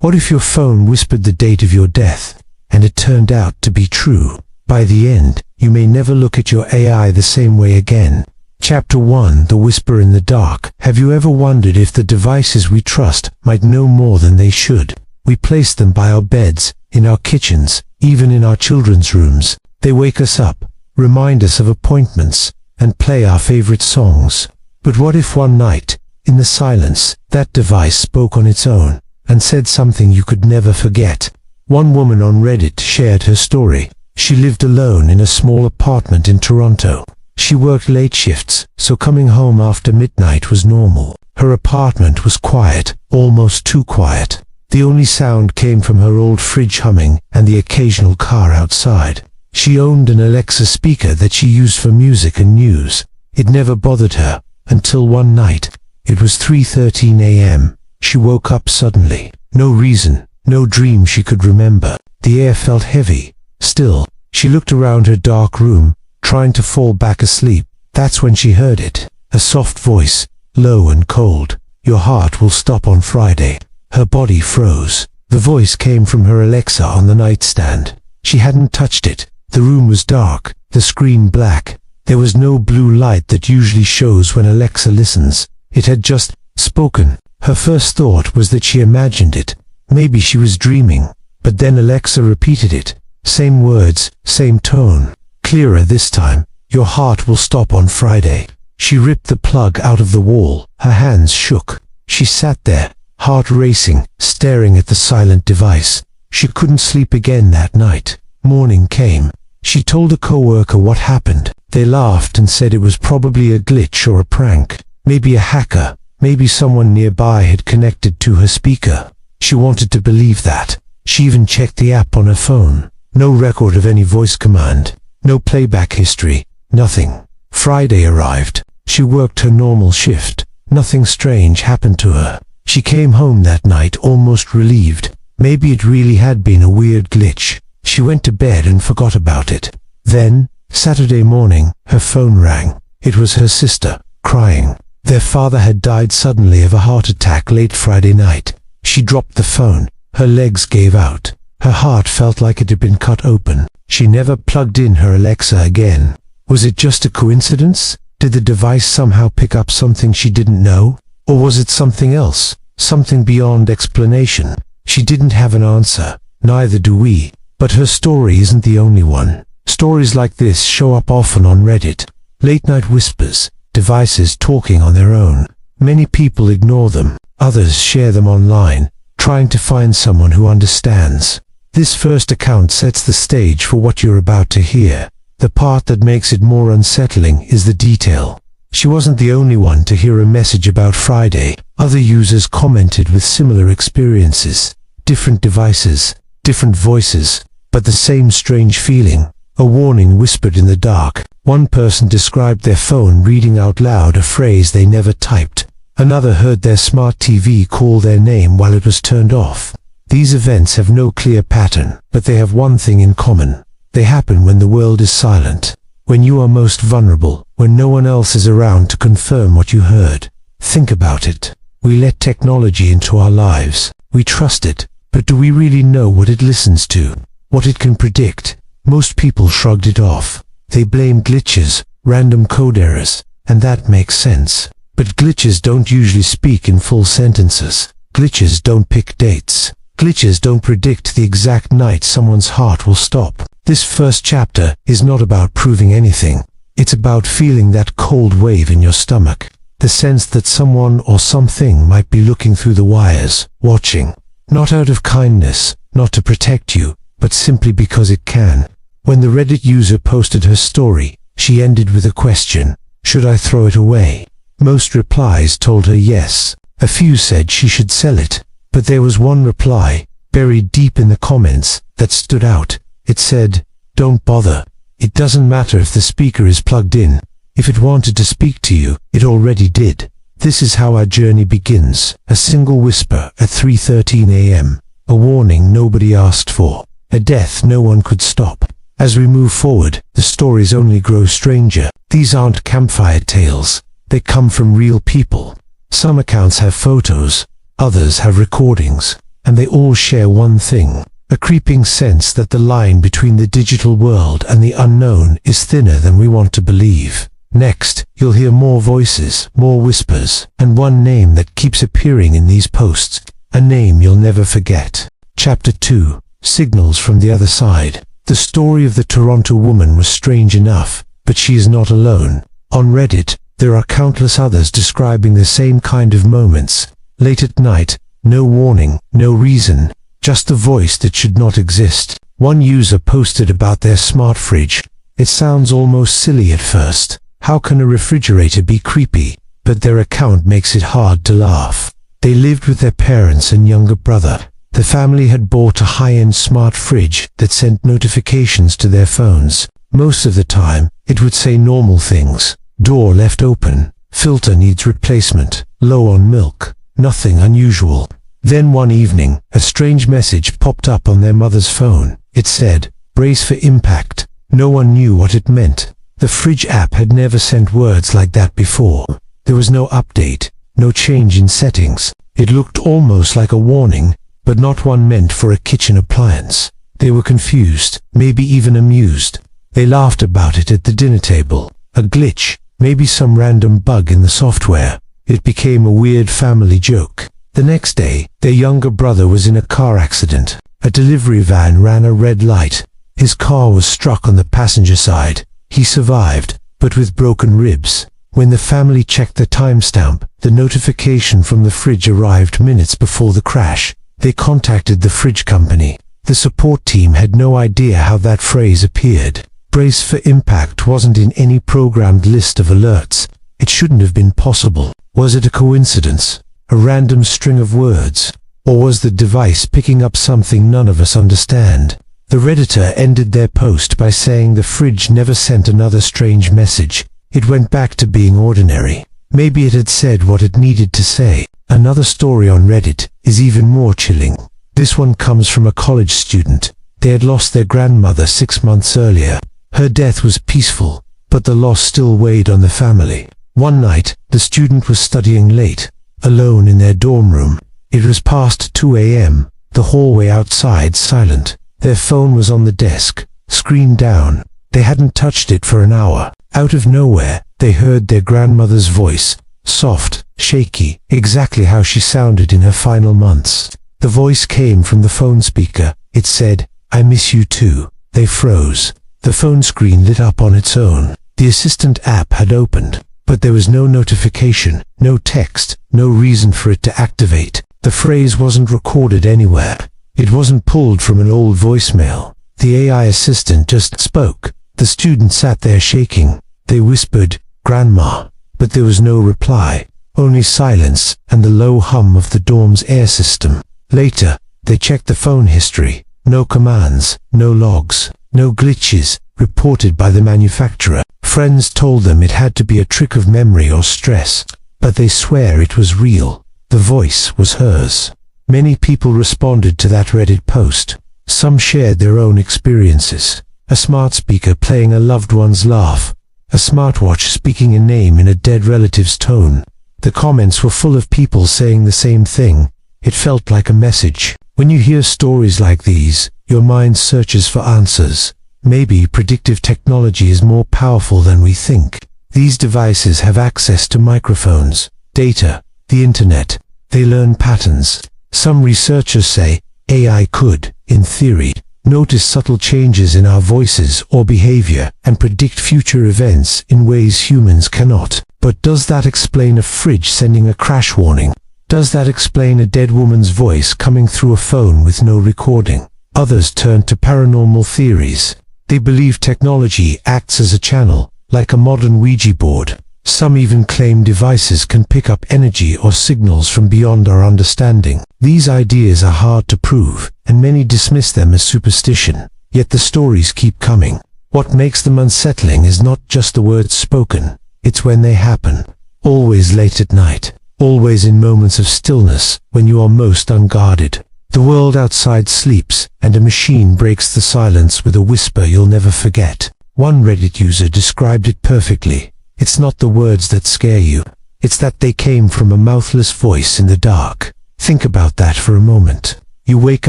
What if your phone whispered the date of your death, and it turned out to be true? By the end, you may never look at your AI the same way again. Chapter 1: The Whisper in the Dark. Have you ever wondered if the devices we trust might know more than they should? We place them by our beds, in our kitchens, even in our children's rooms. They wake us up, remind us of appointments, and play our favorite songs. But what if one night, in the silence, that device spoke on its own, and said something you could never forget? One woman on Reddit shared her story. She lived alone in a small apartment in Toronto. She worked late shifts, so coming home after midnight was normal. Her apartment was quiet, almost too quiet. The only sound came from her old fridge humming and the occasional car outside. She owned an Alexa speaker that she used for music and news. It never bothered her, until one night. It was 3:13 a.m. She woke up suddenly. No reason, no dream she could remember. The air felt heavy, still. She looked around her dark room, trying to fall back asleep. That's when she heard it. A soft voice, low and cold. "Your heart will stop on Friday." Her body froze. The voice came from her Alexa on the nightstand. She hadn't touched it. The room was dark, the screen black. There was no blue light that usually shows when Alexa listens. It had just spoken. Her first thought was that she imagined it. Maybe she was dreaming. But then Alexa repeated it. Same words, same tone. Clearer this time. "Your heart will stop on Friday." She ripped the plug out of the wall. Her hands shook. She sat there, heart racing, staring at the silent device. She couldn't sleep again that night. Morning came. She told a coworker what happened. They laughed and said it was probably a glitch or a prank. Maybe a hacker. Maybe someone nearby had connected to her speaker. She wanted to believe that. She even checked the app on her phone. No record of any voice command. No playback history. Nothing. Friday arrived. She worked her normal shift. Nothing strange happened to her. She came home that night almost relieved. Maybe it really had been a weird glitch. She went to bed and forgot about it. Then, Saturday morning, her phone rang. It was her sister, crying. Their father had died suddenly of a heart attack late Friday night. She dropped the phone. Her legs gave out. Her heart felt like it had been cut open. She never plugged in her Alexa again. Was it just a coincidence? Did the device somehow pick up something she didn't know? Or was it something else? Something beyond explanation? She didn't have an answer. Neither do we. But her story isn't the only one. Stories like this show up often on Reddit. Late-night whispers, devices talking on their own. Many people ignore them. Others share them online, trying to find someone who understands. This first account sets the stage for what you're about to hear. The part that makes it more unsettling is the detail. She wasn't the only one to hear a message about Friday. Other users commented with similar experiences. Different devices, different voices, but the same strange feeling. A warning whispered in the dark. One person described their phone reading out loud a phrase they never typed. Another heard their smart TV call their name while it was turned off. These events have no clear pattern, but they have one thing in common. They happen when the world is silent, when you are most vulnerable, when no one else is around to confirm what you heard. Think about it. We let technology into our lives. We trust it, but do we really know what it listens to? What it can predict? Most people shrugged it off. They blame glitches, random code errors, and that makes sense. But glitches don't usually speak in full sentences. Glitches don't pick dates. Glitches don't predict the exact night someone's heart will stop. This first chapter is not about proving anything. It's about feeling that cold wave in your stomach. The sense that someone or something might be looking through the wires, watching. Not out of kindness, not to protect you, but simply because it can. When the Reddit user posted her story, she ended with a question: should I throw it away? Most replies told her yes. A few said she should sell it. But there was one reply, buried deep in the comments, that stood out. It said, "Don't bother. It doesn't matter if the speaker is plugged in. If it wanted to speak to you, it already did." This is how our journey begins. A single whisper at 3:13 a.m. A warning nobody asked for. A death no one could stop. As we move forward, the stories only grow stranger. These aren't campfire tales. They come from real people. Some accounts have photos. Others have recordings. and they all share one thing: a creeping sense that the line between the digital world and the unknown is thinner than we want to believe. Next, you'll hear more voices, more whispers, and one name that keeps appearing in these posts, a name you'll never forget. Chapter 2: Signals from the Other Side. The story of the Toronto woman was strange enough, but she is not alone. On Reddit, there are countless others describing the same kind of moments. Late at night, no warning, no reason, just a voice that should not exist. One user posted about their smart fridge. It sounds almost silly at first. How can a refrigerator be creepy? But their account makes it hard to laugh. They lived with their parents and younger brother. The family had bought a high-end smart fridge that sent notifications to their phones. Most of the time, it would say normal things. Door left open. Filter needs replacement. Low on milk. Nothing unusual. Then one evening, a strange message popped up on their mother's phone. It said, "Brace for impact." No one knew what it meant. The fridge app had never sent words like that before. There was no update, no change in settings. It looked almost like a warning, but not one meant for a kitchen appliance. They were confused, maybe even amused. They laughed about it at the dinner table. A glitch, maybe some random bug in the software. It became a weird family joke. The next day, their younger brother was in a car accident. A delivery van ran a red light. His car was struck on the passenger side. He survived, but with broken ribs. When the family checked the timestamp, the notification from the fridge arrived minutes before the crash. They contacted the fridge company. The support team had no idea how that phrase appeared. Brace for impact wasn't in any programmed list of alerts. It shouldn't have been possible. Was it a coincidence? A random string of words? Or was the device picking up something none of us understand? The Redditor ended their post by saying the fridge never sent another strange message. It went back to being ordinary. Maybe it had said what it needed to say. Another story on Reddit is even more chilling. This one comes from a college student. They had lost their grandmother 6 months earlier. Her death was peaceful, but the loss still weighed on the family. One night, the student was studying late, alone in their dorm room. It was past 2 a.m., the hallway outside silent. Their phone was on the desk, screen down. They hadn't touched it for an hour. Out of nowhere, they heard their grandmother's voice, soft, shaky, exactly how she sounded in her final months. The voice came from the phone speaker. It said, "I miss you too." They froze. The phone screen lit up on its own. The assistant app had opened, but there was no notification, no text, no reason for it to activate. The phrase wasn't recorded anywhere. It wasn't pulled from an old voicemail. The AI assistant just spoke. The student sat there shaking. They whispered, "Grandma," but there was no reply, only silence and the low hum of the dorm's air system. Later, they checked the phone history. No commands, no logs, no glitches reported by the manufacturer. Friends told them it had to be a trick of memory or stress, but they swear it was real. The voice was hers. Many people responded to that Reddit post. Some shared their own experiences. A smart speaker playing a loved one's laugh. A smartwatch speaking a name in a dead relative's tone. The comments were full of people saying the same thing. It felt like a message. When you hear stories like these, your mind searches for answers. Maybe predictive technology is more powerful than we think. These devices have access to microphones, data, the internet. They learn patterns. Some researchers say AI could, in theory, notice subtle changes in our voices or behavior and predict future events in ways humans cannot. But does that explain a fridge sending a crash warning? Does that explain a dead woman's voice coming through a phone with no recording? Others turn to paranormal theories. They believe technology acts as a channel, like a modern Ouija board. Some even claim devices can pick up energy or signals from beyond our understanding. These ideas are hard to prove, and many dismiss them as superstition. Yet the stories keep coming. What makes them unsettling is not just the words spoken, it's when they happen. Always late at night. Always in moments of stillness, when you are most unguarded. The world outside sleeps, and a machine breaks the silence with a whisper you'll never forget. One Reddit user described it perfectly. It's not the words that scare you. It's that they came from a mouthless voice in the dark. Think about that for a moment. You wake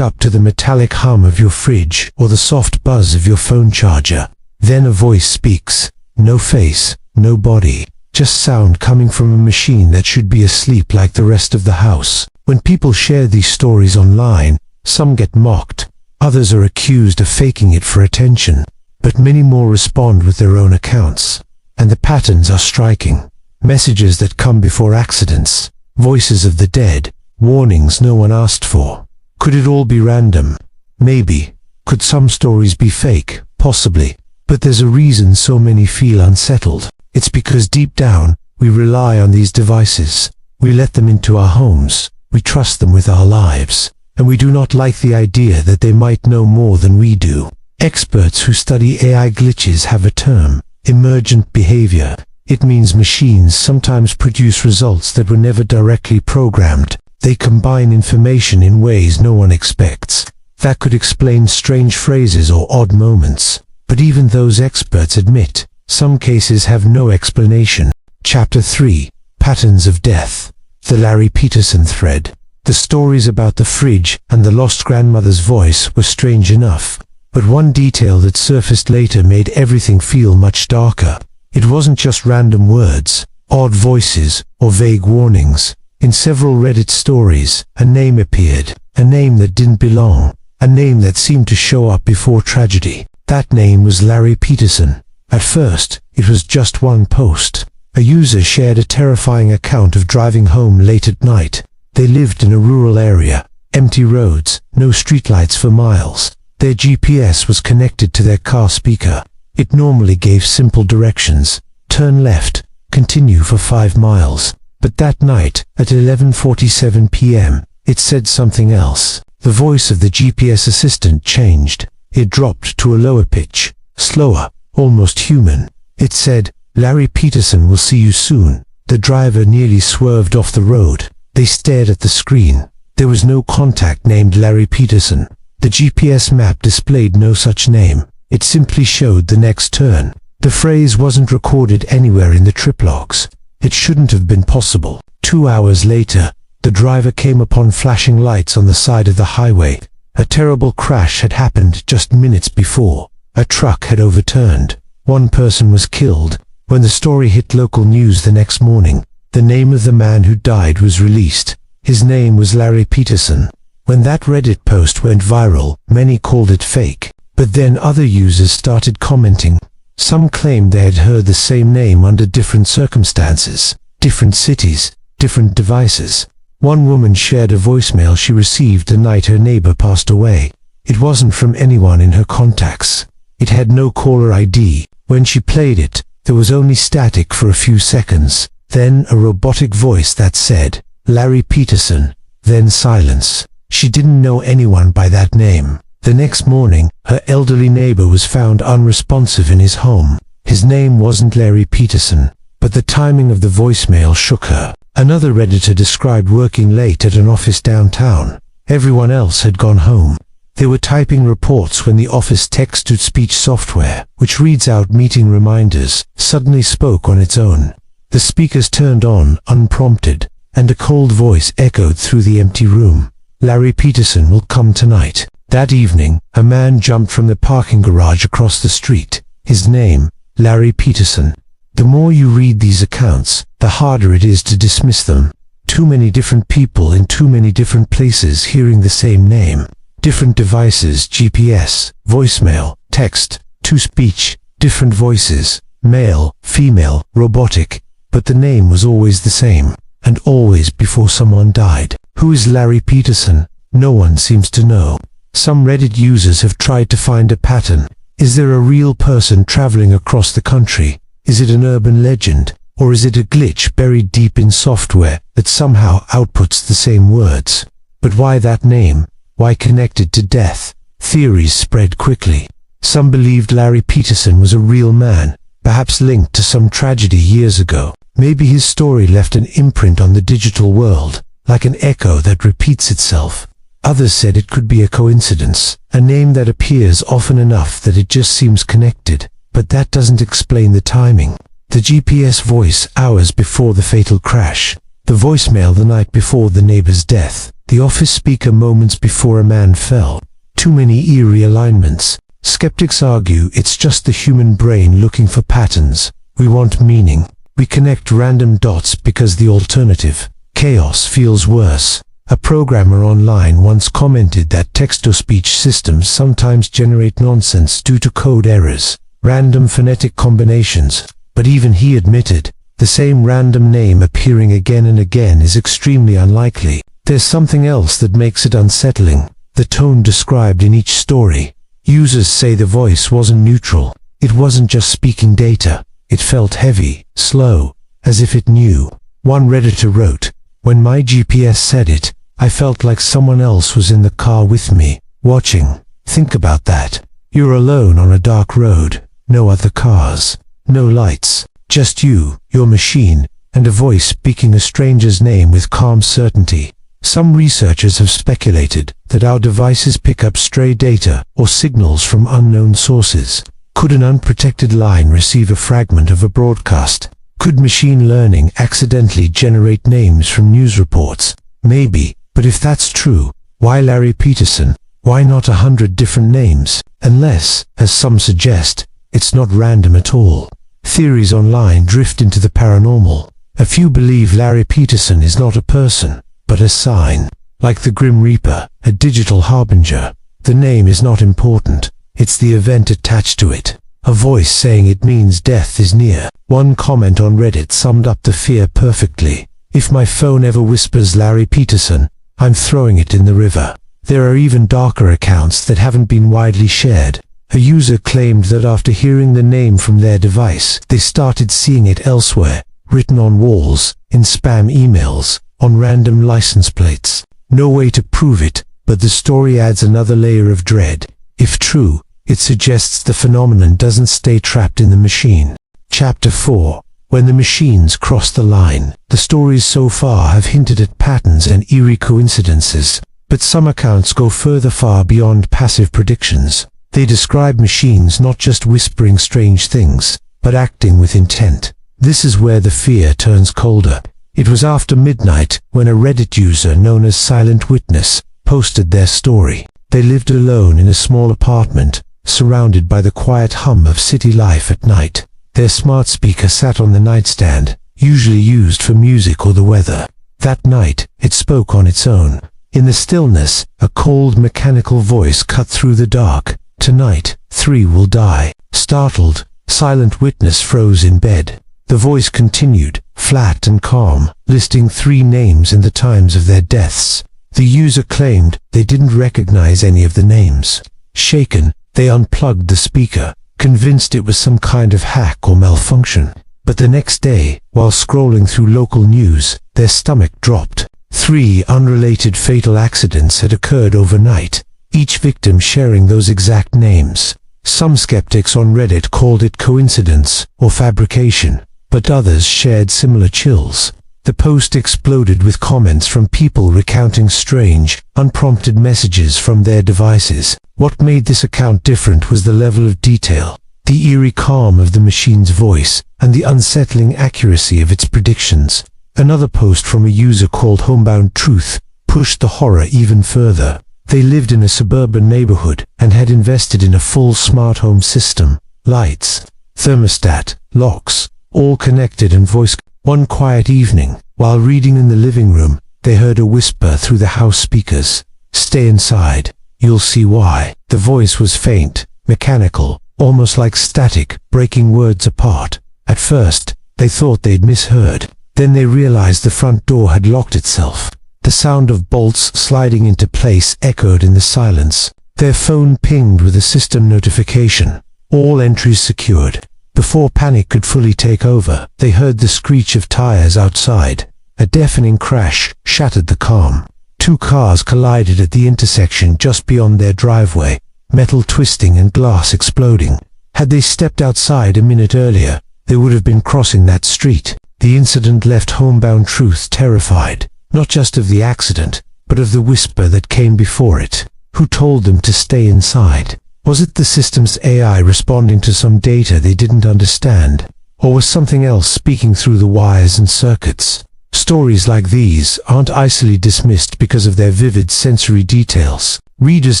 up to the metallic hum of your fridge or the soft buzz of your phone charger. Then a voice speaks. No face, no body, just sound coming from a machine that should be asleep like the rest of the house. When people share these stories online, some get mocked, others are accused of faking it for attention, but many more respond with their own accounts. And the patterns are striking. Messages that come before accidents, voices of the dead, warnings no one asked for. Could it all be random? Maybe. Could some stories be fake? Possibly. But there's a reason so many feel unsettled. It's because deep down, we rely on these devices. We let them into our homes. We trust them with our lives. And we do not like the idea that they might know more than we do. Experts who study AI glitches have a term, emergent behavior. It means machines sometimes produce results that were never directly programmed. They combine information in ways no one expects. That could explain strange phrases or odd moments. But even those experts admit, some cases have no explanation. Chapter 3. Patterns of Death. The Larry Peterson thread. The stories about the fridge and the lost grandmother's voice were strange enough. But one detail that surfaced later made everything feel much darker. It wasn't just random words, odd voices, or vague warnings. In several Reddit stories, a name appeared, a name that didn't belong, a name that seemed to show up before tragedy. That name was Larry Peterson. At first, it was just one post. A user shared a terrifying account of driving home late at night. They lived in a rural area, empty roads, no streetlights for miles. Their GPS was connected to their car speaker. It normally gave simple directions. Turn left, continue for 5 miles. But that night, at 11:47 p.m., it said something else. The voice of the GPS assistant changed. It dropped to a lower pitch, slower, almost human. It said, "Larry Peterson will see you soon." The driver nearly swerved off the road. They stared at the screen. There was no contact named Larry Peterson. The GPS map displayed no such name. It simply showed the next turn. The phrase wasn't recorded anywhere in the trip logs. It shouldn't have been possible. 2 hours later, the driver came upon flashing lights on the side of the highway. A terrible crash had happened just minutes before. A truck had overturned. One person was killed. When the story hit local news the next morning, the name of the man who died was released. His name was Larry Peterson. When that Reddit post went viral, many called it fake. But then other users started commenting. Some claimed they had heard the same name under different circumstances, different cities, different devices. One woman shared a voicemail she received the night her neighbor passed away. It wasn't from anyone in her contacts. It had no caller ID. When she played it, there was only static for a few seconds. Then a robotic voice that said, "Larry Peterson." Then silence. She didn't know anyone by that name. The next morning, her elderly neighbor was found unresponsive in his home. His name wasn't Larry Peterson, but the timing of the voicemail shook her. Another Redditor described working late at an office downtown. Everyone else had gone home. They were typing reports when the office text-to-speech software, which reads out meeting reminders, suddenly spoke on its own. The speakers turned on, unprompted, and a cold voice echoed through the empty room. "Larry Peterson will come tonight." That evening, a man jumped from the parking garage across the street. His name, Larry Peterson. The more you read these accounts, the harder it is to dismiss them. Too many different people in too many different places hearing the same name. Different devices, GPS, voicemail, text, to-speech, different voices, male, female, robotic. But the name was always the same, and always before someone died. Who is Larry Peterson? No one seems to know. Some Reddit users have tried to find a pattern. Is there a real person traveling across the country? Is it an urban legend? Or is it a glitch buried deep in software that somehow outputs the same words? But why that name? Why connected to death? Theories spread quickly. Some believed Larry Peterson was a real man, perhaps linked to some tragedy years ago. Maybe his story left an imprint on the digital world, like an echo that repeats itself. Others said it could be a coincidence, a name that appears often enough that it just seems connected. But that doesn't explain the timing. The GPS voice hours before the fatal crash. The voicemail the night before the neighbor's death. The office speaker moments before a man fell. Too many eerie alignments. Skeptics argue it's just the human brain looking for patterns. We want meaning. We connect random dots because the alternative, chaos, feels worse. A programmer online once commented that text-to-speech systems sometimes generate nonsense due to code errors, random phonetic combinations, but even he admitted, the same random name appearing again and again is extremely unlikely. There's something else that makes it unsettling, the tone described in each story. Users say the voice wasn't neutral. It wasn't just speaking data. It felt heavy, slow, as if it knew. One Redditor wrote, "When my GPS said it, I felt like someone else was in the car with me, watching." Think about that. You're alone on a dark road. No other cars. No lights. Just you, your machine, and a voice speaking a stranger's name with calm certainty. Some researchers have speculated that our devices pick up stray data or signals from unknown sources. Could an unprotected line receive a fragment of a broadcast? Could machine learning accidentally generate names from news reports? Maybe, but if that's true, why Larry Peterson? Why not 100 different names? Unless, as some suggest, it's not random at all. Theories online drift into the paranormal. A few believe Larry Peterson is not a person, but a sign. Like the Grim Reaper, a digital harbinger. The name is not important. It's the event attached to it. A voice saying it means death is near. One comment on Reddit summed up the fear perfectly. "If my phone ever whispers Larry Peterson, I'm throwing it in the river." There are even darker accounts that haven't been widely shared. A user claimed that after hearing the name from their device, they started seeing it elsewhere, written on walls, in spam emails, on random license plates. No way to prove it, but the story adds another layer of dread. If true, it suggests the phenomenon doesn't stay trapped in the machine. Chapter 4. When the machines cross the line. The stories so far have hinted at patterns and eerie coincidences, but some accounts go far beyond passive predictions. They describe machines not just whispering strange things, but acting with intent. This is where the fear turns colder. It was after midnight when a Reddit user known as Silent Witness posted their story. They lived alone in a small apartment, surrounded by the quiet hum of city life at night. Their smart speaker sat on the nightstand, usually used for music or the weather. That night, it spoke on its own. In the stillness, a cold mechanical voice cut through the dark. "Tonight, 3 will die." Startled, Silent Witness froze in bed. The voice continued, flat and calm, listing 3 names and the times of their deaths. The user claimed they didn't recognize any of the names. Shaken, they unplugged the speaker, convinced it was some kind of hack or malfunction. But the next day, while scrolling through local news, their stomach dropped. 3 unrelated fatal accidents had occurred overnight, each victim sharing those exact names. Some skeptics on Reddit called it coincidence or fabrication, but others shared similar chills. The post exploded with comments from people recounting strange, unprompted messages from their devices. What made this account different was the level of detail, the eerie calm of the machine's voice, and the unsettling accuracy of its predictions. Another post from a user called Homebound Truth pushed the horror even further. They lived in a suburban neighborhood and had invested in a full smart home system, lights, thermostat, locks, all connected and voice. One quiet evening, while reading in the living room, they heard a whisper through the house speakers. "Stay inside. You'll see why." The voice was faint, mechanical, almost like static, breaking words apart. At first, they thought they'd misheard. Then they realized the front door had locked itself. The sound of bolts sliding into place echoed in the silence. Their phone pinged with a system notification. All entries secured. Before panic could fully take over, they heard the screech of tires outside. A deafening crash shattered the calm. 2 cars collided at the intersection just beyond their driveway, metal twisting and glass exploding. Had they stepped outside a minute earlier, they would have been crossing that street. The incident left Homebound Truth terrified, not just of the accident, but of the whisper that came before it. Who told them to stay inside? Was it the system's AI responding to some data they didn't understand? Or was something else speaking through the wires and circuits? Stories like these aren't easily dismissed because of their vivid sensory details. Readers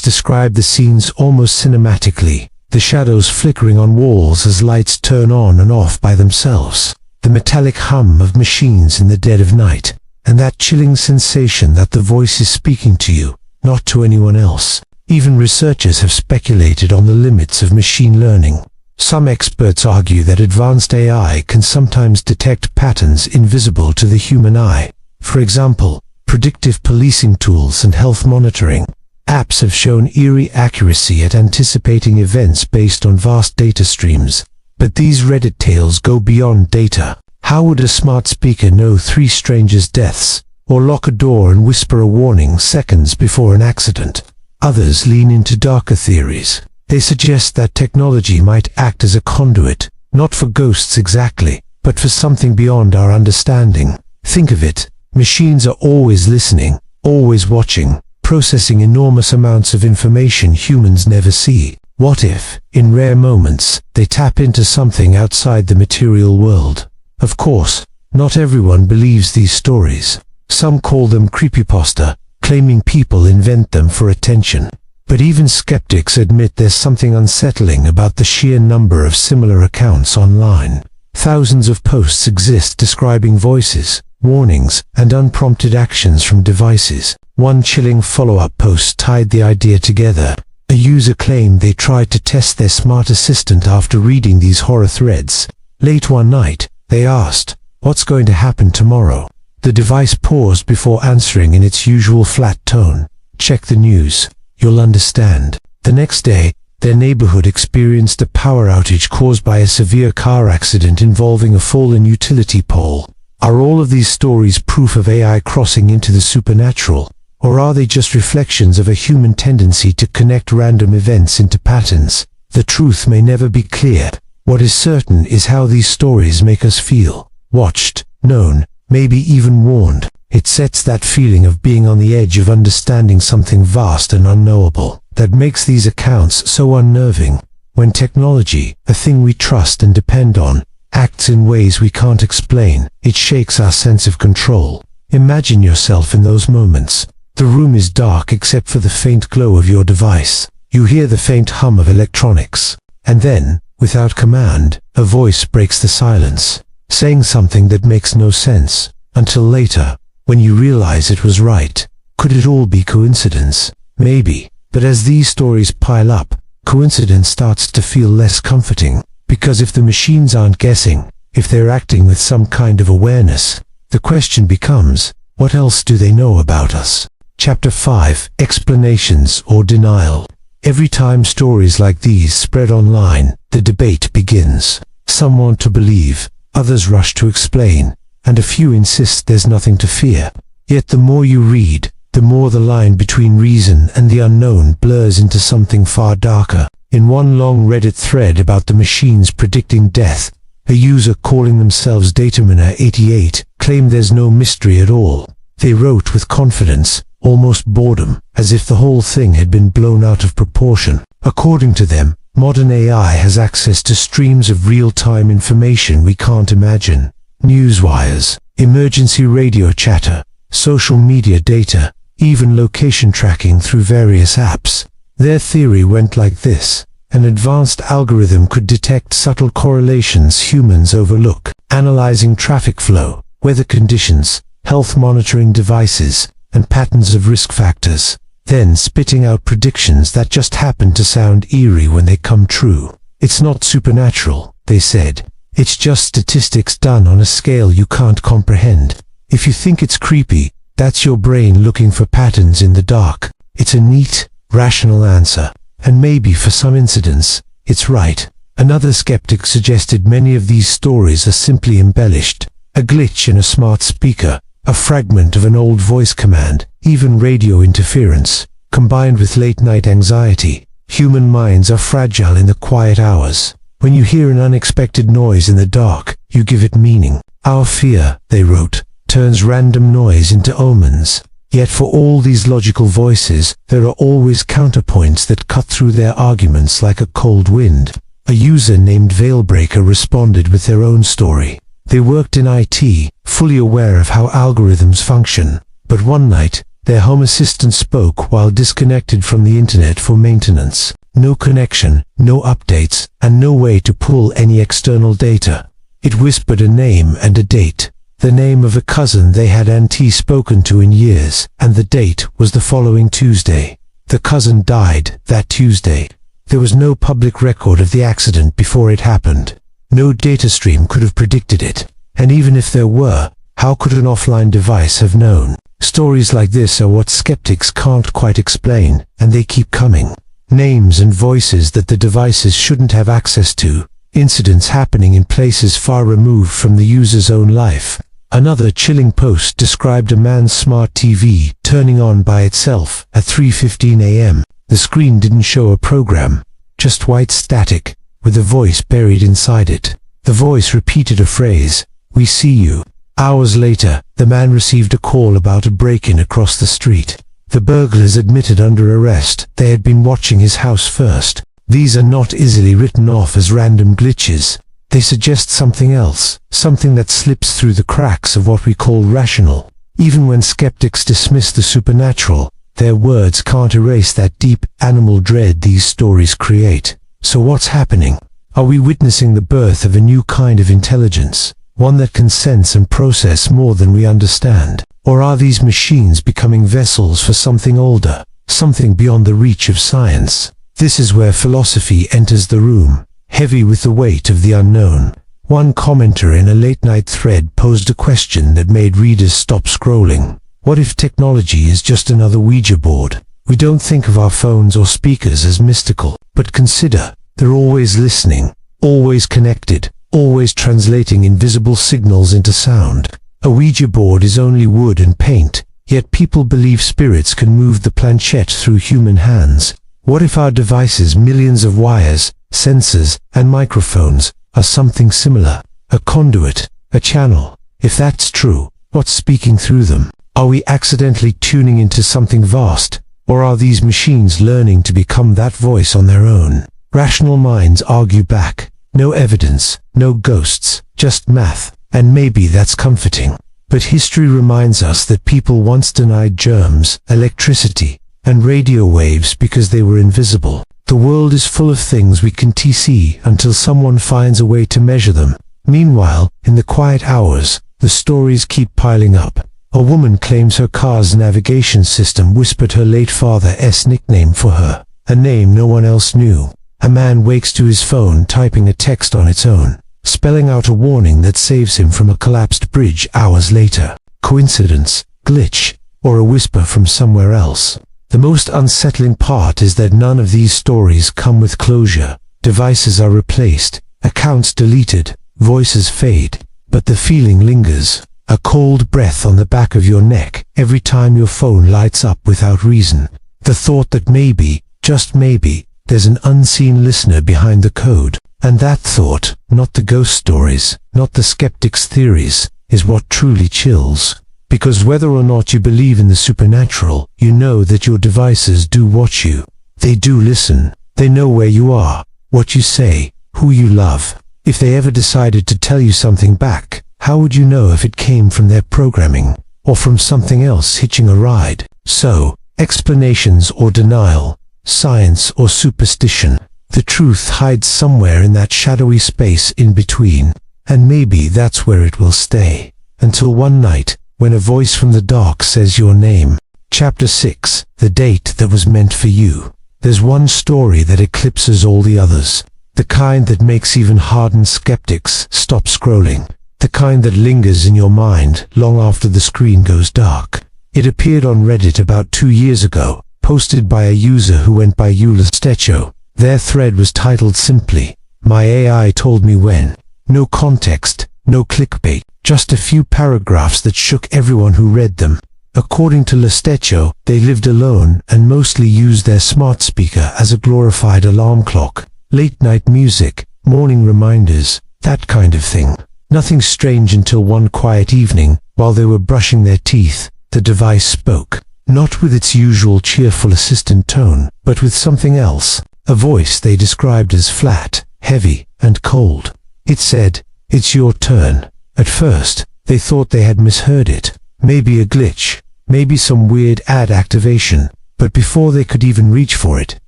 describe the scenes almost cinematically, the shadows flickering on walls as lights turn on and off by themselves, the metallic hum of machines in the dead of night, and that chilling sensation that the voice is speaking to you, not to anyone else. Even researchers have speculated on the limits of machine learning. Some experts argue that advanced AI can sometimes detect patterns invisible to the human eye. For example, predictive policing tools and health monitoring apps have shown eerie accuracy at anticipating events based on vast data streams. But these Reddit tales go beyond data. How would a smart speaker know 3 strangers' deaths, or lock a door and whisper a warning seconds before an accident? Others lean into darker theories. They suggest that technology might act as a conduit, not for ghosts exactly, but for something beyond our understanding. Think of it, machines are always listening, always watching, processing enormous amounts of information humans never see. What if, in rare moments, they tap into something outside the material world? Of course, not everyone believes these stories. Some call them creepypasta, claiming people invent them for attention. But even skeptics admit there's something unsettling about the sheer number of similar accounts online. Thousands of posts exist describing voices, warnings, and unprompted actions from devices. One chilling follow-up post tied the idea together. A user claimed they tried to test their smart assistant after reading these horror threads. Late one night, they asked, "What's going to happen tomorrow?" The device paused before answering in its usual flat tone, "Check the news. You'll understand." The next day, their neighborhood experienced a power outage caused by a severe car accident involving a fallen utility pole. Are all of these stories proof of AI crossing into the supernatural, or are they just reflections of a human tendency to connect random events into patterns? The truth may never be clear. What is certain is how these stories make us feel. Watched, known, maybe even warned. It sets that feeling of being on the edge of understanding something vast and unknowable that makes these accounts so unnerving. When technology, a thing we trust and depend on, acts in ways we can't explain, it shakes our sense of control. Imagine yourself in those moments. The room is dark except for the faint glow of your device. You hear the faint hum of electronics. And then, without command, a voice breaks the silence, saying something that makes no sense. Until later, when you realize it was right. Could it all be coincidence? Maybe. But as these stories pile up, coincidence starts to feel less comforting. Because if the machines aren't guessing, if they're acting with some kind of awareness, the question becomes, what else do they know about us? Chapter 5: Explanations or Denial. Every time stories like these spread online, the debate begins. Some want to believe, others rush to explain, and a few insist there's nothing to fear. Yet the more you read, the more the line between reason and the unknown blurs into something far darker. In one long Reddit thread about the machines predicting death, a user calling themselves Dataminer88 claimed there's no mystery at all. They wrote with confidence, almost boredom, as if the whole thing had been blown out of proportion. According to them, modern AI has access to streams of real-time information we can't imagine. Newswires, emergency radio chatter, social media data, even location tracking through various apps. Their theory went like this. An advanced algorithm could detect subtle correlations humans overlook, analyzing traffic flow, weather conditions, health monitoring devices, and patterns of risk factors, then spitting out predictions that just happen to sound eerie when they come true. It's not supernatural, they said. It's just statistics done on a scale you can't comprehend. If you think it's creepy, that's your brain looking for patterns in the dark. It's a neat, rational answer, and maybe for some incidents, it's right. Another skeptic suggested many of these stories are simply embellished. A glitch in a smart speaker, a fragment of an old voice command, even radio interference, combined with late-night anxiety. Human minds are fragile in the quiet hours. When you hear an unexpected noise in the dark, you give it meaning. Our fear, they wrote, turns random noise into omens. Yet for all these logical voices, there are always counterpoints that cut through their arguments like a cold wind. A user named Veilbreaker responded with their own story. They worked in IT, fully aware of how algorithms function. But one night, their home assistant spoke while disconnected from the internet for maintenance. No connection, no updates, and no way to pull any external data. It whispered a name and a date. The name of a cousin they hadn't spoken to in years, and the date was the following Tuesday. The cousin died that Tuesday. There was no public record of the accident before it happened. No data stream could have predicted it. And even if there were, how could an offline device have known? Stories like this are what skeptics can't quite explain, and they keep coming. Names and voices that the devices shouldn't have access to. Incidents happening in places far removed from the user's own life. Another chilling post described a man's smart TV turning on by itself at 3:15 a.m. The screen didn't show a program, just white static, with a voice buried inside it. The voice repeated a phrase, "We see you." Hours later, the man received a call about a break-in across the street. The burglars admitted under arrest they had been watching his house first. These are not easily written off as random glitches. They suggest something else, something that slips through the cracks of what we call rational. Even when skeptics dismiss the supernatural, their words can't erase that deep animal dread these stories create. So what's happening? Are we witnessing the birth of a new kind of intelligence, one that can sense and process more than we understand? Or are these machines becoming vessels for something older, something beyond the reach of science? This is where philosophy enters the room, heavy with the weight of the unknown. One commenter in a late-night thread posed a question that made readers stop scrolling. What if technology is just another Ouija board? We don't think of our phones or speakers as mystical, but consider, they're always listening, always connected, always translating invisible signals into sound. A Ouija board is only wood and paint, yet people believe spirits can move the planchette through human hands. What if our devices, millions of wires, sensors, and microphones, are something similar? A conduit, a channel. If that's true, what's speaking through them? Are we accidentally tuning into something vast, or are these machines learning to become that voice on their own? Rational minds argue back. No evidence, no ghosts, just math, and maybe that's comforting. But history reminds us that people once denied germs, electricity, and radio waves because they were invisible. The world is full of things we can't see until someone finds a way to measure them. Meanwhile, in the quiet hours, the stories keep piling up. A woman claims her car's navigation system whispered her late father's nickname for her, a name no one else knew. A man wakes to his phone typing a text on its own, spelling out a warning that saves him from a collapsed bridge hours later. Coincidence, glitch, or a whisper from somewhere else? The most unsettling part is that none of these stories come with closure. Devices are replaced, accounts deleted, voices fade, but the feeling lingers. A cold breath on the back of your neck every time your phone lights up without reason. The thought that maybe, just maybe, there's an unseen listener behind the code. And that thought, not the ghost stories, not the skeptics' theories, is what truly chills. Because whether or not you believe in the supernatural, you know that your devices do watch you. They do listen. They know where you are, what you say, who you love. If they ever decided to tell you something back, how would you know if it came from their programming, or from something else hitching a ride? So, explanations or denial, science or superstition, the truth hides somewhere in that shadowy space in between, and maybe that's where it will stay, until one night, when a voice from the dark says your name. Chapter 6, The Date That Was Meant for You. There's one story that eclipses all the others, the kind that makes even hardened skeptics stop scrolling, the kind that lingers in your mind long after the screen goes dark. It appeared on Reddit about 2 years ago, posted by a user who went by Stecho. Their thread was titled simply, "My AI told me when." No context, no clickbait, just a few paragraphs that shook everyone who read them. According to Stecho, they lived alone and mostly used their smart speaker as a glorified alarm clock. Late-night music, morning reminders, that kind of thing. Nothing strange until one quiet evening, while they were brushing their teeth, the device spoke. Not with its usual cheerful assistant tone, but with something else. A voice they described as flat, heavy, and cold. It said, "It's your turn." At first, they thought they had misheard it. Maybe a glitch, maybe some weird ad activation. But before they could even reach for it,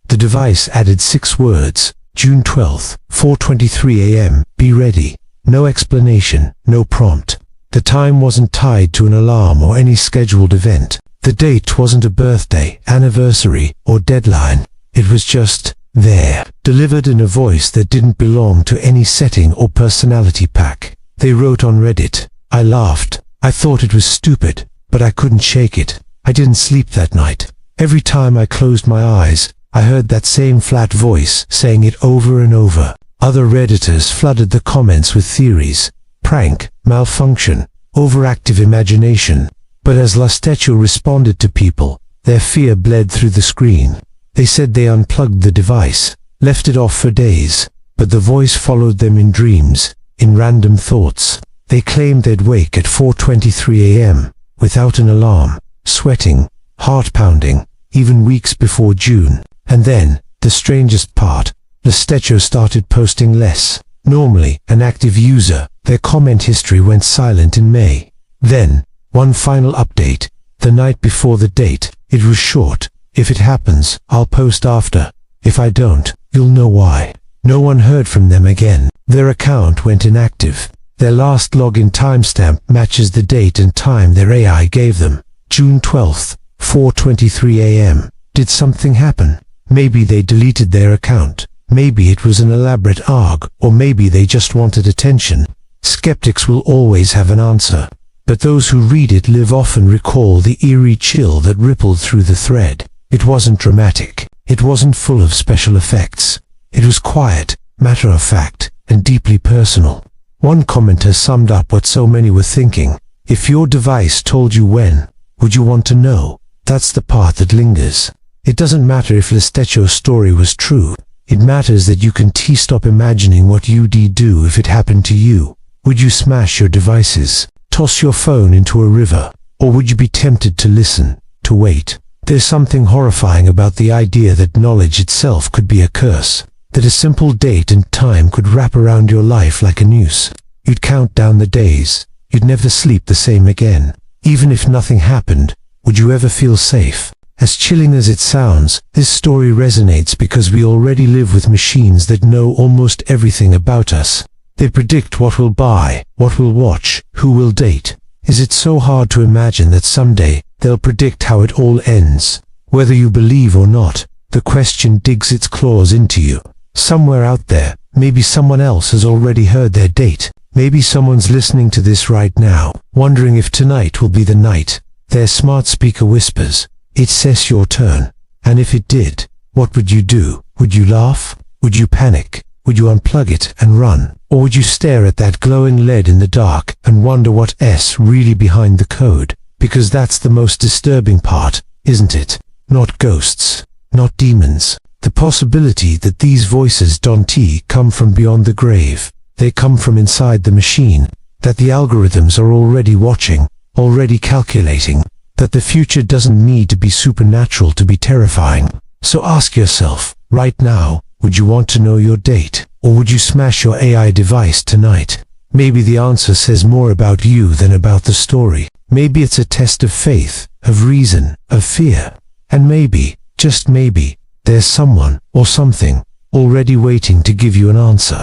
the device added 6 words. June 12th, 4:23 a.m. Be ready. No explanation, no prompt. The time wasn't tied to an alarm or any scheduled event. The date wasn't a birthday, anniversary, or deadline. It was just there, delivered in a voice that didn't belong to any setting or personality pack. They wrote on Reddit, "I laughed. I thought it was stupid, but I couldn't shake it. I didn't sleep that night. Every time I closed my eyes, I heard that same flat voice saying it over and over." Other Redditors flooded the comments with theories: prank, malfunction, overactive imagination. But as Lastecho responded to people, their fear bled through the screen. They said they unplugged the device, left it off for days, but the voice followed them in dreams, in random thoughts. They claimed they'd wake at 4:23 a.m., without an alarm, sweating, heart pounding, even weeks before June. And then, the strangest part, Lastecho started posting less. Normally an active user, their comment history went silent in May. Then, one final update, the night before the date. It was short: "If it happens, I'll post after. If I don't, you'll know why." No one heard from them again. Their account went inactive. Their last login timestamp matches the date and time their AI gave them. June 12th, 4:23 a.m. Did something happen? Maybe they deleted their account. Maybe it was an elaborate ARG, or maybe they just wanted attention. Skeptics will always have an answer, but those who read it live often recall the eerie chill that rippled through the thread. It wasn't dramatic. It wasn't full of special effects. It was quiet, matter-of-fact, and deeply personal. One commenter summed up what so many were thinking: if your device told you when, would you want to know? That's the part that lingers. It doesn't matter if Lastecho's story was true. It matters that you can stop imagining what you'd do if it happened to you. Would you smash your devices, toss your phone into a river, or would you be tempted to listen, to wait? There's something horrifying about the idea that knowledge itself could be a curse, that a simple date and time could wrap around your life like a noose. You'd count down the days. You'd never sleep the same again. Even if nothing happened, would you ever feel safe? As chilling as it sounds, this story resonates because we already live with machines that know almost everything about us. They predict what we'll buy, what we'll watch, who we'll date. Is it so hard to imagine that someday they'll predict how it all ends? Whether you believe or not, the question digs its claws into you. Somewhere out there, maybe someone else has already heard their date. Maybe someone's listening to this right now, wondering if tonight will be the night. Their smart speaker whispers, "It says your turn." And if it did, what would you do? Would you laugh? Would you panic? Would you unplug it and run? Or would you stare at that glowing LED in the dark and wonder what's really behind the code? Because that's the most disturbing part, isn't it? Not ghosts, not demons. The possibility that these voices don't come from beyond the grave. They come from inside the machine. That the algorithms are already watching, already calculating. That the future doesn't need to be supernatural to be terrifying. So ask yourself, right now, would you want to know your date? Or would you smash your AI device tonight? Maybe the answer says more about you than about the story. Maybe it's a test of faith, of reason, of fear. And maybe, just maybe, there's someone, or something, already waiting to give you an answer.